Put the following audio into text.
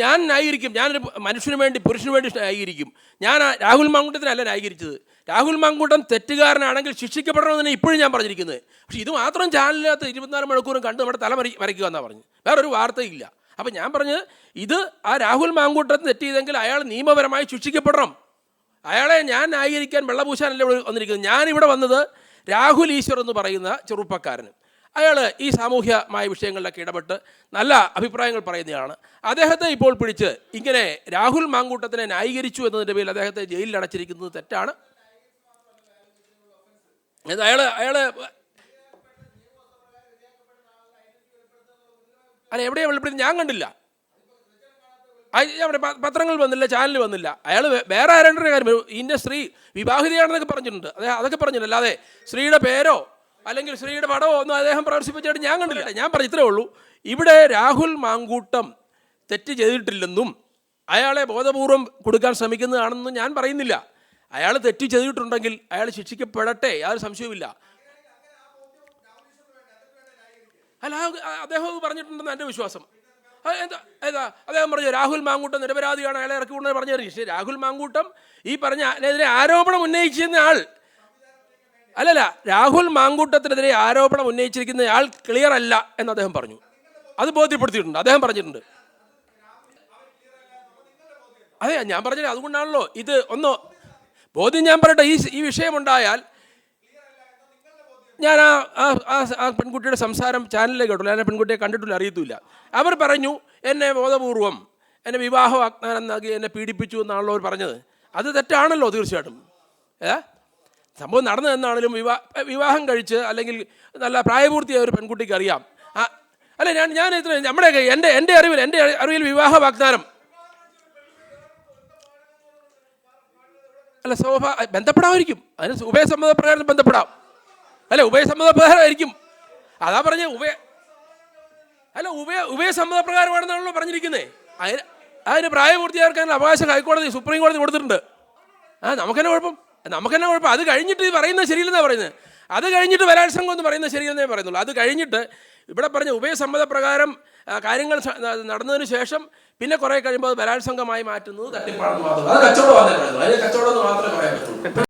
ഞാൻ ന്യായീകരിക്കും. ഞാനൊരു മനുഷ്യന് വേണ്ടി പുരുഷന് വേണ്ടി ന്യായീകരിക്കും. ഞാൻ രാഹുൽ മാങ്കൂട്ടത്തിനല്ല ന്യായീകരിച്ചത്. രാഹുൽ മാങ്കൂട്ടം തെറ്റുകാരനാണെങ്കിൽ ശിക്ഷിക്കപ്പെടണമെന്ന് ഇപ്പോഴും ഞാൻ പറഞ്ഞിരിക്കുന്നത്. പക്ഷേ ഇത് മാത്രം ചാനലിനകത്ത് 24 മണിക്കൂറും കണ്ട് നമ്മുടെ തല വരയ്ക്കുക എന്നാണ് പറഞ്ഞു. വേറൊരു വാർത്തയില്ല. അപ്പം ഞാൻ പറഞ്ഞത് ഇത് ആ രാഹുൽ മാങ്കൂട്ടം തെറ്റ് ചെയ്തെങ്കിൽ അയാൾ നിയമപരമായി ശിക്ഷിക്കപ്പെടണം. അയാളെ ഞാൻ ന്യായീകരിക്കാൻ വെള്ളപൂശാനല്ല ഇവിടെ വന്നിരിക്കുന്നത്. ഞാനിവിടെ വന്നത് രാഹുൽ ഈശ്വർ എന്ന് പറയുന്ന ചെറുപ്പക്കാരന്, അയാൾ ഈ സാമൂഹ്യമായ വിഷയങ്ങളിലൊക്കെ ഇടപെട്ട് നല്ല അഭിപ്രായങ്ങൾ പറയുന്നതാണ്. അദ്ദേഹത്തെ ഇപ്പോൾ പിടിച്ച് ഇങ്ങനെ രാഹുൽ മാങ്കൂട്ടത്തിനെ ന്യായീകരിച്ചു എന്നതിൻ്റെ പേരിൽ അദ്ദേഹത്തെ ജയിലിൽ അടച്ചിരിക്കുന്നത് തെറ്റാണ്. അയാൾ അല്ല, എവിടെയാണ് വെളിപ്പെടുത്തി ഞാൻ കണ്ടില്ല. അവിടെ പത്രങ്ങൾ വന്നില്ല, ചാനൽ വന്നില്ല. അയാൾ വേറെ ആരേണ്ട കാര്യം, ഇന്ന സ്ത്രീ വിവാഹിതയാണെന്നൊക്കെ പറഞ്ഞിട്ടുണ്ട്. അതൊക്കെ പറഞ്ഞിട്ടുണ്ട്. അല്ലാതെ സ്ത്രീയുടെ പേരോ അല്ലെങ്കിൽ സ്ത്രീയുടെ പടമോ ഒന്നും അദ്ദേഹം പ്രദർശിപ്പിച്ചായിട്ട് ഞാൻ കണ്ടില്ല. ഞാൻ പറഞ്ഞു ഇത്രേ ഉള്ളൂ, ഇവിടെ രാഹുൽ മാങ്കൂട്ടം തെറ്റ് ചെയ്തിട്ടില്ലെന്നും അയാളെ ബോധപൂർവം കൊടുക്കാൻ ശ്രമിക്കുന്നതാണെന്നും ഞാൻ പറയുന്നില്ല. അയാൾ തെറ്റ് ചെയ്തിട്ടുണ്ടെങ്കിൽ അയാൾ ശിക്ഷിക്കപ്പെടട്ടെ, യാതൊരു സംശയവുമില്ല. അല്ല, അദ്ദേഹം പറഞ്ഞിട്ടുണ്ടെന്ന് എൻ്റെ വിശ്വാസം. അദ്ദേഹം പറഞ്ഞു രാഹുൽ മാങ്കൂട്ടം നിരപരാധിയാണ്, അയാളെ ഇറക്കി കൊണ്ടു പറഞ്ഞു. പക്ഷേ രാഹുൽ മാങ്കൂട്ടം ഈ പറഞ്ഞതിനെതിരെ ആരോപണം ഉന്നയിച്ചിരുന്ന ആൾ അല്ലല്ല, രാഹുൽ മാങ്കൂട്ടത്തിനെതിരെ ആരോപണം ഉന്നയിച്ചിരിക്കുന്ന ആൾ ക്ലിയർ അല്ല എന്ന് അദ്ദേഹം പറഞ്ഞു. അത് ബോധ്യപ്പെടുത്തിയിട്ടുണ്ട്, അദ്ദേഹം പറഞ്ഞിട്ടുണ്ട്. അതെ, ഞാൻ പറഞ്ഞത് അതുകൊണ്ടാണല്ലോ ഇത് ഒന്ന് ബോധ്യം. ഞാൻ പറയട്ടെ, ഈ വിഷയമുണ്ടായാൽ ഞാൻ ആ പെൺകുട്ടിയുടെ സംസാരം ചാനലിലേക്ക് കേട്ടുള്ളൂ. ഞാൻ പെൺകുട്ടിയെ കണ്ടിട്ടില്ല, അറിയത്തില്ല. അവർ പറഞ്ഞു എന്നെ ബോധപൂർവം എന്നെ വിവാഹ വാഗ്ദാനം നൽകി എന്നെ പീഡിപ്പിച്ചു എന്നാണല്ലോ അവർ പറഞ്ഞത്. അത് തെറ്റാണല്ലോ തീർച്ചയായിട്ടും. സംഭവം നടന്നു എന്നാണെങ്കിലും വിവാഹം കഴിച്ച് അല്ലെങ്കിൽ നല്ല പ്രായപൂർത്തിയായ ഒരു പെൺകുട്ടിക്ക് അറിയാം. അല്ല, ഞാൻ ഇത്ര നമ്മുടെയൊക്കെ എൻ്റെ അറിവിൽ വിവാഹ വാഗ്ദാനം അല്ല, ബന്ധപ്പെടാമായിരിക്കും. അതിന് ഉഭയസമ്മതപ്രകാരം ബന്ധപ്പെടാം. അല്ല, ഉഭയസമ്മതപ്രകാരമായിരിക്കും. അതാ പറഞ്ഞ ഉഭയസമ്മതപ്രകാരമാണെന്നാണല്ലോ പറഞ്ഞിരിക്കുന്നത്. അതിന് പ്രായപൂർത്തിയാക്കാനുള്ള അവകാശം ഹൈക്കോടതി സുപ്രീം കോടതി കൊടുത്തിട്ടുണ്ട്. നമുക്കെന്നെ കുഴപ്പം. അത് കഴിഞ്ഞിട്ട് പറയുന്നത് ശരിയില്ലെന്നാണ് പറയുന്നത്. അത് കഴിഞ്ഞിട്ട് ബലാത്സംഗം എന്ന് പറയുന്നത് ശരിയെന്നേ പറയുന്നുള്ളൂ. അത് കഴിഞ്ഞിട്ട് ഇവിടെ പറഞ്ഞ ഉഭയസമ്മതപ്രകാരം കാര്യങ്ങൾ നടന്നതിന് ശേഷം പിന്നെ കുറേ കഴിയുമ്പോൾ അത് ബലാത്സംഗമായി മാറ്റുന്നത് തട്ടിപ്പാണെന്ന് മാത്രം. അത് കച്ചവടം മാത്രമേ പറയാൻ പറ്റുള്ളൂ.